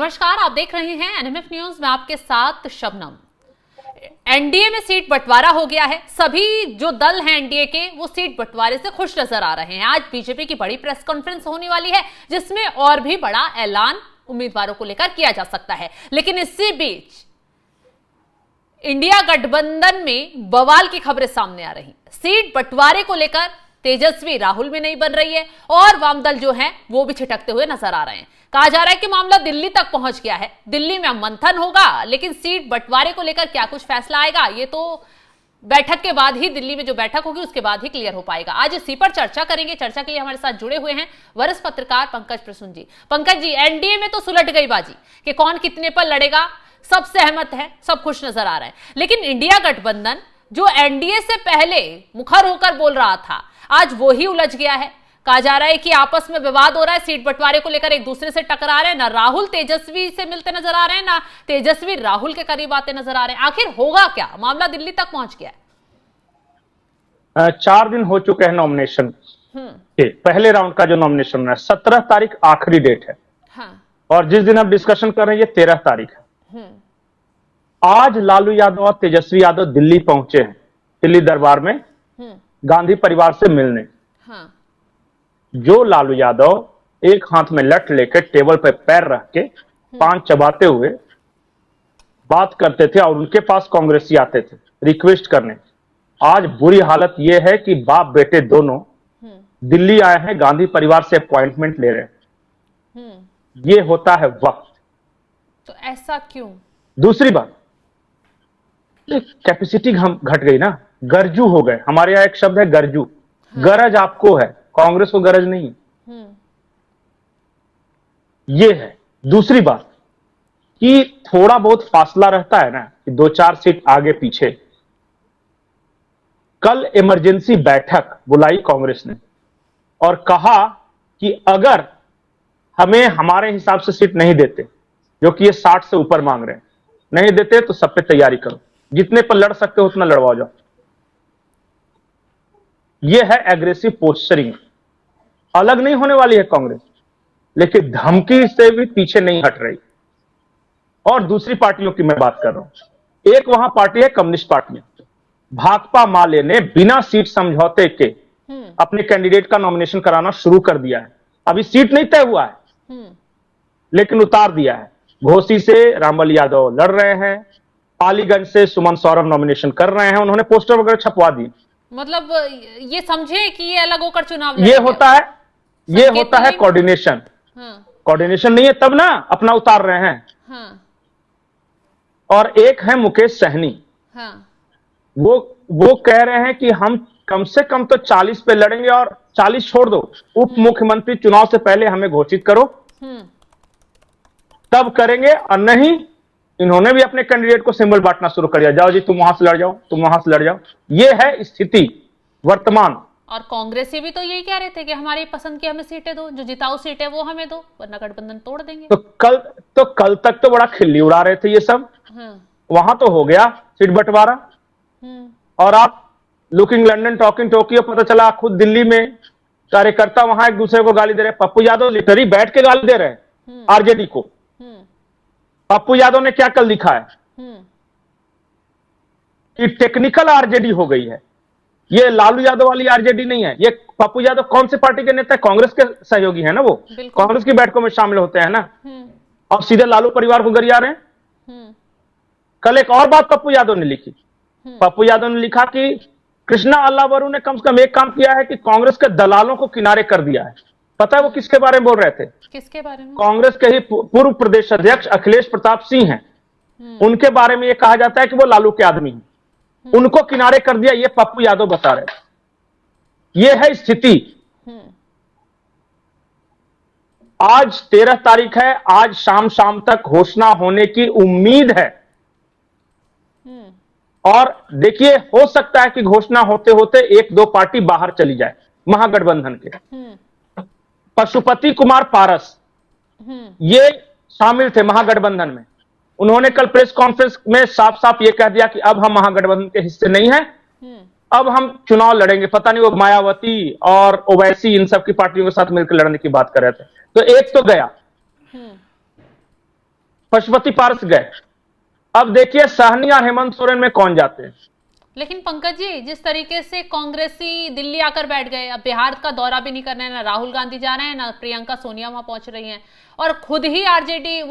नमस्कार, आप देख रहे हैं एनएमएफ न्यूज में आपके साथ शबनम। एनडीए में सीट बंटवारा हो गया है। सभी जो दल हैं एनडीए के वो सीट बंटवारे से खुश नजर आ रहे हैं। आज बीजेपी की बड़ी प्रेस कॉन्फ्रेंस होने वाली है जिसमें और भी बड़ा ऐलान उम्मीदवारों को लेकर किया जा सकता है। लेकिन इसी बीच इंडिया गठबंधन में बवाल की खबरें सामने आ रही। सीट बंटवारे को लेकर तेजस्वी राहुल में नहीं बन रही है और वामदल जो हैं वो भी छिटकते हुए नजर आ रहे हैं। कहा जा रहा है कि मामला दिल्ली तक पहुंच गया है। दिल्ली में मंथन होगा, लेकिन सीट बंटवारे को लेकर क्या कुछ फैसला आएगा ये तो बैठक के बाद ही, दिल्ली में जो बैठक होगी उसके बाद ही क्लियर हो पाएगा। आज इसी पर चर्चा करेंगे। चर्चा के लिए हमारे साथ जुड़े हुए हैं वरिष्ठ पत्रकार पंकज प्रसून जी। पंकज जी, एनडीए में तो सुलट गई बाजी कि कौन कितने पर लड़ेगा, सब सहमत है, सब खुश नजर आ रहा है। लेकिन इंडिया गठबंधन जो एनडीए से पहले मुखर होकर बोल रहा था, आज वो ही उलझ गया है। कहा जा रहा है कि आपस में विवाद हो रहा है, सीट बंटवारे को लेकर एक दूसरे से टकरा रहे हैं। ना राहुल तेजस्वी से मिलते नजर आ रहे हैं, ना तेजस्वी राहुल के करीब आते नजर आ रहे हैं। आखिर होगा क्या? मामला दिल्ली तक पहुंच गया है। 4 दिन हो चुके हैं नॉमिनेशन के। पहले राउंड का जो नॉमिनेशन है 17 तारीख आखिरी डेट है। हाँ। और जिस दिन हम डिस्कशन कर रहे हैं ये 13 तारीख है। आज लालू यादव और तेजस्वी यादव दिल्ली पहुंचे हैं, दिल्ली दरबार में गांधी परिवार से मिलने। हाँ। जो लालू यादव एक हाथ में लठ लेकर टेबल पर पैर रख के पान चबाते हुए बात करते थे और उनके पास कांग्रेसी आते थे रिक्वेस्ट करने, आज बुरी हालत यह है कि बाप बेटे दोनों दिल्ली आए हैं, गांधी परिवार से अपॉइंटमेंट ले रहे हैं। ये होता है वक्त। तो ऐसा क्यों? दूसरी बात, कैपेसिटी हम घट गई ना, गरजू हो गए। हमारे यहाँ एक शब्द है गरजू। गरज आपको है, कांग्रेस को गरज नहीं। ये है। दूसरी बात कि थोड़ा बहुत फासला रहता है ना कि 2-4 सीट आगे पीछे। कल इमरजेंसी बैठक बुलाई कांग्रेस ने और कहा कि अगर हमें हमारे हिसाब से सीट नहीं देते, जो कि ये 60 से ऊपर मांग रहे हैं, नहीं देते तो सब पे तैयारी करो, जितने पर लड़ सकते हो उतना लड़वा जाओ। ये है एग्रेसिव पोस्चरिंग। अलग नहीं होने वाली है कांग्रेस, लेकिन धमकी से भी पीछे नहीं हट रही। और दूसरी पार्टियों की मैं बात कर रहा हूं। एक वहां पार्टी है कम्युनिस्ट पार्टियां। भाकपा माले ने बिना सीट समझौते के अपने कैंडिडेट का नॉमिनेशन कराना शुरू कर दिया है। अभी सीट नहीं तय हुआ है, लेकिन उतार दिया है। घोसी से रामबल यादव लड़ रहे हैं, पालीगंज से सुमन सौरभ नॉमिनेशन कर रहे हैं। उन्होंने पोस्टर वगैरह छपवा दिए। मतलब ये समझे कि ये अलग होकर चुनाव ये होता है कोऑर्डिनेशन। कोऑर्डिनेशन नहीं है तब ना अपना उतार रहे हैं। और एक है मुकेश सहनी। वो कह रहे हैं कि हम कम से कम तो 40 पे लड़ेंगे, और 40 छोड़ दो, उप मुख्यमंत्री चुनाव से पहले हमें घोषित करो तब करेंगे। और नहीं, इन्होंने भी अपने कैंडिडेट को सिंबल बांटना शुरू कर दिया, जाओ जी तुम वहां से लड़ जाओ, तुम वहां से लड़ जाओ। ये है स्थिति वर्तमान। और कांग्रेसी भी तो यही कह रहे थे कि हमारी पसंद की हमें सीटें दो, जो जिताऊ सीट है वो हमें दो, वरना गठबंधन तोड़ देंगे। तो कल तक तो बड़ा खिल्ली उड़ा रहे थे ये सब। वहां तो हो गया सीट बंटवारा। और आप लुकिंग लंदन टॉकिंग टोक्यो, पता चला खुद दिल्ली में कार्यकर्ता वहां एक दूसरे को गाली दे रहे। पप्पू यादव लिटरली बैठ के गाली दे रहे हैं आरजेडी को। पप्पू यादव ने क्या कल लिखा है कि टेक्निकल आरजेडी हो गई है, ये लालू यादव वाली आरजेडी नहीं है। ये पप्पू यादव कौन सी पार्टी के नेता है? कांग्रेस के सहयोगी है ना, वो कांग्रेस की बैठकों में शामिल होते हैं ना, और सीधे लालू परिवार को गरिया रहे हैं। कल एक और बात पप्पू यादव ने लिखी। पप्पू यादव ने लिखा कि कृष्णा अल्लावरू ने कम से कम एक काम किया है कि कांग्रेस के दलालों को किनारे कर दिया है। पता है वो किसके बारे में बोल रहे थे? किसके बारे में? कांग्रेस के ही पूर्व प्रदेश अध्यक्ष अखिलेश प्रताप सिंह हैं। उनके बारे में यह कहा जाता है कि वो लालू के आदमी हैं। उनको किनारे कर दिया, ये पप्पू यादव बता रहे। ये है स्थिति। आज 13 तारीख है। आज शाम तक घोषणा होने की उम्मीद है। और देखिए, हो सकता है कि घोषणा होते होते 1-2 पार्टी बाहर चली जाए महागठबंधन के। पशुपति कुमार पारस ये शामिल थे महागठबंधन में। उन्होंने कल प्रेस कॉन्फ्रेंस में साफ साफ ये कह दिया कि अब हम महागठबंधन के हिस्से नहीं हैं, अब हम चुनाव लड़ेंगे। पता नहीं वो मायावती और ओवैसी इन सब की पार्टियों के साथ मिलकर लड़ने की बात कर रहे थे। तो एक तो गया। पशुपति पारस गए। अब देखिए साहनी और हेमंत सोरेन में कौन जाते हैं। लेकिन पंकज जी, जिस तरीके से कांग्रेसी दिल्ली आकर बैठ गए, अब बिहार का दौरा भी नहीं करना है, ना राहुल गांधी जा रहे हैं, ना प्रियंका सोनिया वहां पहुंच रही हैं, और खुद ही आरजेडी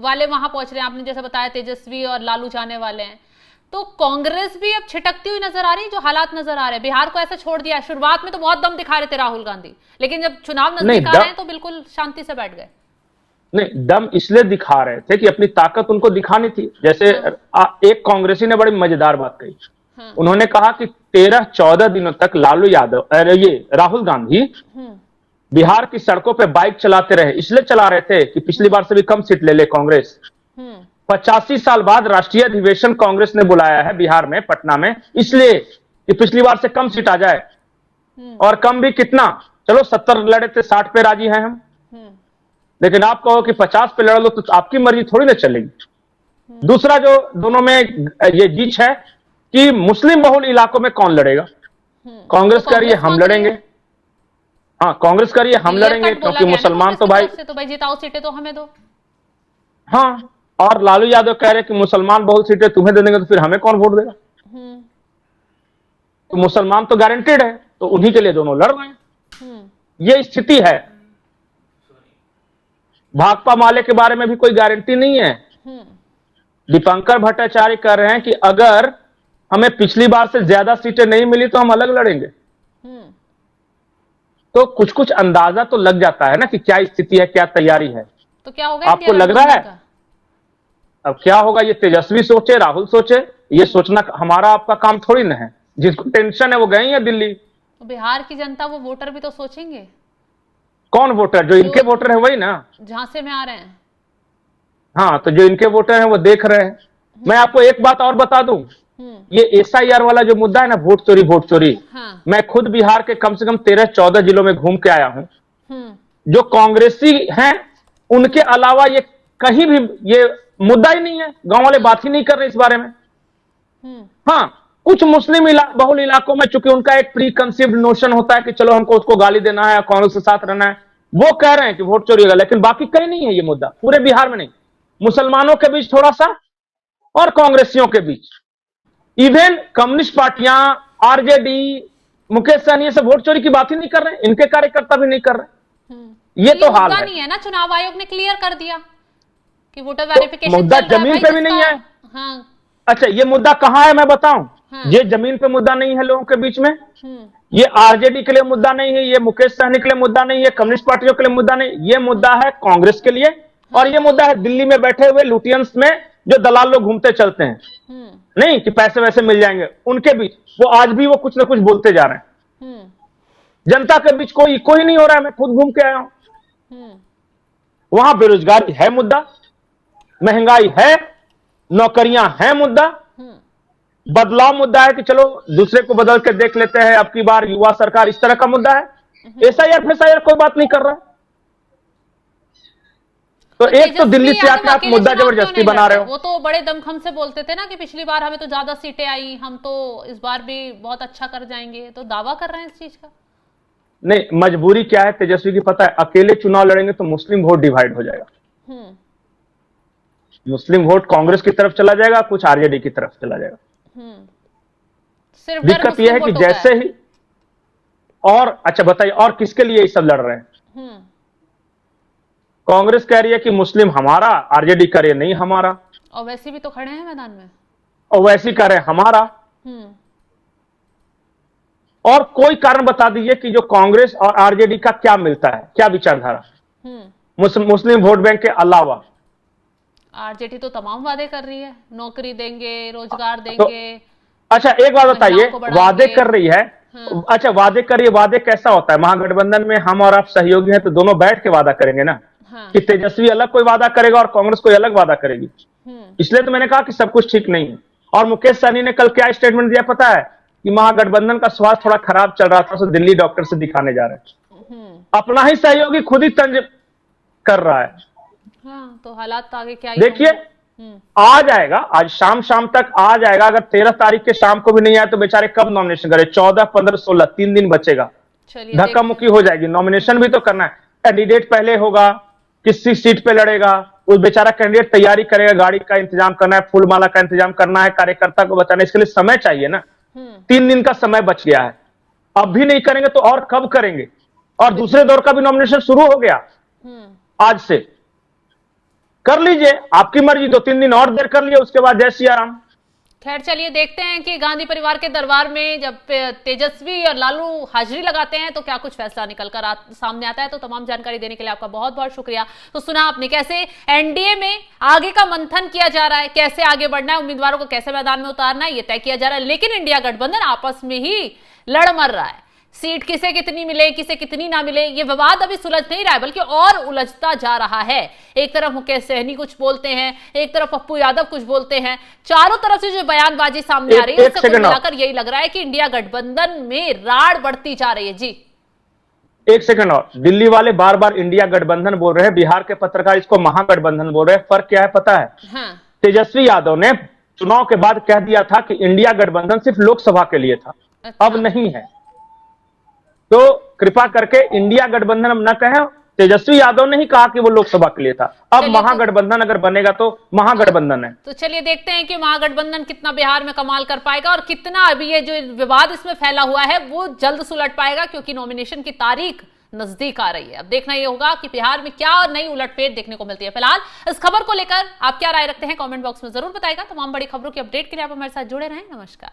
वाले वहां पहुंच रहे हैं, आपने जैसे बताया तेजस्वी और लालू जाने वाले हैं, तो कांग्रेस भी अब छिटकती हुई नजर आ रही है। जो हालात नजर आ रहे हैं, बिहार को ऐसा छोड़ दिया। शुरुआत में तो बहुत दम दिखा रहे थे राहुल गांधी, लेकिन जब चुनाव नजदीक आ रहे हैं तो बिल्कुल शांति से बैठ गए। नहीं, दम इसलिए दिखा रहे थे कि अपनी ताकत उनको दिखानी थी। जैसे एक कांग्रेसी ने बड़ी मजेदार बात कही। उन्होंने कहा कि 13-14 दिनों तक लालू यादव, ये राहुल गांधी बिहार की सड़कों पे बाइक चलाते रहे। इसलिए चला रहे थे कि पिछली बार से भी कम सीट ले ले कांग्रेस। 85 साल बाद राष्ट्रीय अधिवेशन कांग्रेस ने बुलाया है बिहार में, पटना में, इसलिए कि पिछली बार से कम सीट आ जाए। और कम भी कितना, चलो 70 लड़े थे, 60 पे राजी हैं हम। लेकिन आप कहो कि 50 पे लड़ लो तो आपकी मर्जी थोड़ी ना चलेगी। दूसरा जो दोनों में ये जीत है कि मुस्लिम बहुल इलाकों में कौन लड़ेगा। कांग्रेस कह रही है हम लड़ेंगे। हाँ, कांग्रेस कह रही है हम लड़ेंगे क्योंकि मुसलमान तो भाई जिताओ सीटें तो हमें दो। हाँ, और लालू यादव कह रहे हैं कि मुसलमान बहुत सीटें तुम्हें दे देंगे तो फिर हमें कौन वोट देगा। तो मुसलमान तो गारंटेड है, तो उन्हीं के लिए दोनों लड़ रहे हैं। ये स्थिति है। भाकपा माले के बारे में भी कोई गारंटी नहीं है। दीपंकर भट्टाचार्य कह रहे हैं कि अगर हमें पिछली बार से ज्यादा सीटें नहीं मिली तो हम अलग लड़ेंगे। तो कुछ कुछ अंदाजा तो लग जाता है ना कि क्या स्थिति है, क्या तैयारी है। तो क्या होगा आपको लग रहा है अब क्या होगा? ये तेजस्वी सोचे, राहुल सोचे, ये सोचना हमारा आपका काम थोड़ी ना है। जिसको टेंशन है वो गए हैं दिल्ली। तो बिहार की जनता, वो वोटर भी तो सोचेंगे। कौन वोटर? जो इनके वोटर है वही ना, झांसे में आ रहे हैं। हाँ, तो जो इनके वोटर हैं वो देख रहे हैं। मैं आपको एक बात और बता दूं, ये एसआईआर वाला जो मुद्दा है ना, वोट चोरी, हाँ। मैं खुद बिहार के कम से कम 13-14 जिलों में घूम के आया हूं। जो कांग्रेसी हैं उनके अलावा ये कहीं भी ये मुद्दा ही नहीं है। गांव वाले बात ही नहीं कर रहे इस बारे में। हाँ, कुछ मुस्लिम बहुल इलाकों में चूंकि उनका एक प्री कंसीव्ड नोशन होता है कि चलो हमको उसको गाली देना है, कांग्रेस के साथ रहना है, वो कह रहे हैं कि वोट चोरी होगा। लेकिन बाकी कहीं नहीं है ये मुद्दा, पूरे बिहार में नहीं। मुसलमानों के बीच थोड़ा सा और कांग्रेसियों के बीच। इवन कम्युनिस्ट पार्टियां, आरजेडी, मुकेश सहनी से वोट चोरी की बात ही नहीं कर रहे हैं। इनके कार्यकर्ता भी नहीं कर रहे। ये तो हाल है। नहीं है ना, चुनाव आयोग ने क्लियर कर दिया कि वोटर वेरिफिकेशन मुद्दा जमीन पे भी नहीं है। हाँ। अच्छा, ये मुद्दा कहां है मैं बताऊं? हाँ। ये जमीन पे मुद्दा नहीं है लोगों के बीच में। ये आरजेडी के लिए मुद्दा नहीं है, ये मुकेश सहनी के लिए मुद्दा नहीं है, कम्युनिस्ट पार्टियों के लिए मुद्दा नहीं। ये मुद्दा है कांग्रेस के लिए। और ये मुद्दा है दिल्ली में बैठे हुए लुटियंस में, जो दलाल लोग घूमते चलते हैं, नहीं कि पैसे वैसे मिल जाएंगे, उनके बीच। वो आज भी वो कुछ ना कुछ बोलते जा रहे हैं। जनता के बीच कोई नहीं हो रहा है। मैं खुद घूम के आया हूं। वहां बेरोजगारी है मुद्दा, महंगाई है, नौकरियां हैं मुद्दा, बदलाव मुद्दा है कि चलो दूसरे को बदल के देख लेते हैं, अब की बार युवा सरकार, इस तरह का मुद्दा है। एसआईआर कोई बात नहीं कर रहा है। तो एक तो दिल्ली से आके आप मुद्दा जबरदस्ती बना रहे हो। वो तो बड़े दमखम से बोलते थे ना कि पिछली बार हमें तो ज्यादा सीटें आई, हम तो इस बार भी बहुत अच्छा कर जाएंगे, तो दावा कर रहे हैं इस चीज का। नहीं, मजबूरी क्या है तेजस्वी की पता है? अकेले चुनाव लड़ेंगे तो मुस्लिम वोट डिवाइड हो जाएगा। मुस्लिम वोट कांग्रेस की तरफ चला जाएगा, कुछ आरजेडी की तरफ चला जाएगा। सिर्फ दिक्कत यह है कि जैसे ही और अच्छा बताइए, और किसके लिए ये सब लड़ रहे हैं? कांग्रेस कह रही है कि मुस्लिम हमारा, आरजेडी कह रही है नहीं हमारा। और वैसे भी तो खड़े हैं मैदान में, और वैसे कह रहे हैं हमारा। और कोई कारण बता दीजिए कि जो कांग्रेस और आरजेडी का क्या मिलता है, क्या विचारधारा मुस्लिम वोट बैंक के अलावा? आरजेडी तो तमाम वादे कर रही है, नौकरी देंगे, रोजगार देंगे। तो अच्छा एक बात बताइए, वादे कर रही है। अच्छा, वादे कर रही है, वादे कैसा होता है? महागठबंधन में हम और आप सहयोगी हैं तो दोनों बैठ के वादा करेंगे ना। कि तेजस्वी अलग कोई वादा करेगा और कांग्रेस कोई अलग वादा करेगी। इसलिए तो मैंने कहा कि सब कुछ ठीक नहीं है। और मुकेश सहनी ने कल क्या स्टेटमेंट दिया पता है? कि महागठबंधन का स्वास्थ्य थोड़ा खराब चल रहा था, तो दिल्ली डॉक्टर से दिखाने जा रहे हैं। अपना ही सहयोगी खुद ही तंज कर रहा है। हाँ, तो हालात तो आगे क्या देखिए, आ जाएगा, आज शाम तक आ जाएगा। अगर 13 तारीख के शाम को भी नहीं आया तो बेचारे कब नॉमिनेशन करे? 14, 15, 16, 3 दिन बचेगा। धक्का मुक्की हो जाएगी। नॉमिनेशन भी तो करना है। कैंडिडेट पहले होगा, किसी सीट पे लड़ेगा, उस बेचारा कैंडिडेट तैयारी करेगा, गाड़ी का इंतजाम करना है, फूल माला का इंतजाम करना है, कार्यकर्ता को बचाना है, इसके लिए समय चाहिए ना। 3 दिन का समय बच गया है, अब भी नहीं करेंगे तो और कब करेंगे? और दूसरे दौर का भी नॉमिनेशन शुरू हो गया आज से। कर लीजिए, आपकी मर्जी, 2-3 दिन और देर कर लिए, उसके बाद जय सिया राम। खैर चलिए देखते हैं कि गांधी परिवार के दरबार में जब तेजस्वी और लालू हाजिरी लगाते हैं तो क्या कुछ फैसला निकल कर सामने आता है। तो तमाम जानकारी देने के लिए आपका बहुत बहुत शुक्रिया। तो सुना आपने कैसे एनडीए में आगे का मंथन किया जा रहा है, कैसे आगे बढ़ना है, उम्मीदवारों को कैसे मैदान में उतारना है, ये तय किया जा रहा है। लेकिन इंडिया गठबंधन आपस में ही लड़ मर रहा है, सीट किसे कितनी मिले, किसे कितनी ना मिले, ये विवाद अभी सुलझ नहीं रहा है, बल्कि और उलझता जा रहा है। एक तरफ मुकेश सहनी कुछ बोलते हैं, एक तरफ पप्पू यादव कुछ बोलते हैं, चारों तरफ से जो बयानबाजी सामने आ रही है उससे कुल मिलाकर यही लग रहा है कि इंडिया गठबंधन में राड़ बढ़ती जा रही है। जी एक सेकंड और, दिल्ली वाले बार बार इंडिया गठबंधन बोल रहे हैं, बिहार के पत्रकार इसको महागठबंधन बोल रहे हैं। फर्क क्या है पता है? हाँ। तेजस्वी यादव ने चुनाव के बाद कह दिया था कि इंडिया गठबंधन सिर्फ लोकसभा के लिए था, अच्छा। अब नहीं है। तो कृपा करके इंडिया गठबंधन न कहें। तेजस्वी यादव ने ही कहा कि वो लोकसभा के लिए था, अब महागठबंधन अगर बनेगा तो महागठबंधन है। तो चलिए देखते हैं कि महागठबंधन कितना बिहार में कमाल कर पाएगा और कितना अभी ये जो विवाद इसमें फैला हुआ है वो जल्द सुलट पाएगा, क्योंकि नॉमिनेशन की तारीख नजदीक आ रही है। अब देखना ये होगा कि बिहार में क्या नई उलटफेर देखने को मिलती है। फिलहाल इस खबर को लेकर आप क्या राय रखते हैं कमेंट बॉक्स में जरूर बताएगा। तमाम बड़ी खबरों की अपडेट के लिए आप हमारे साथ जुड़े रहें। नमस्कार।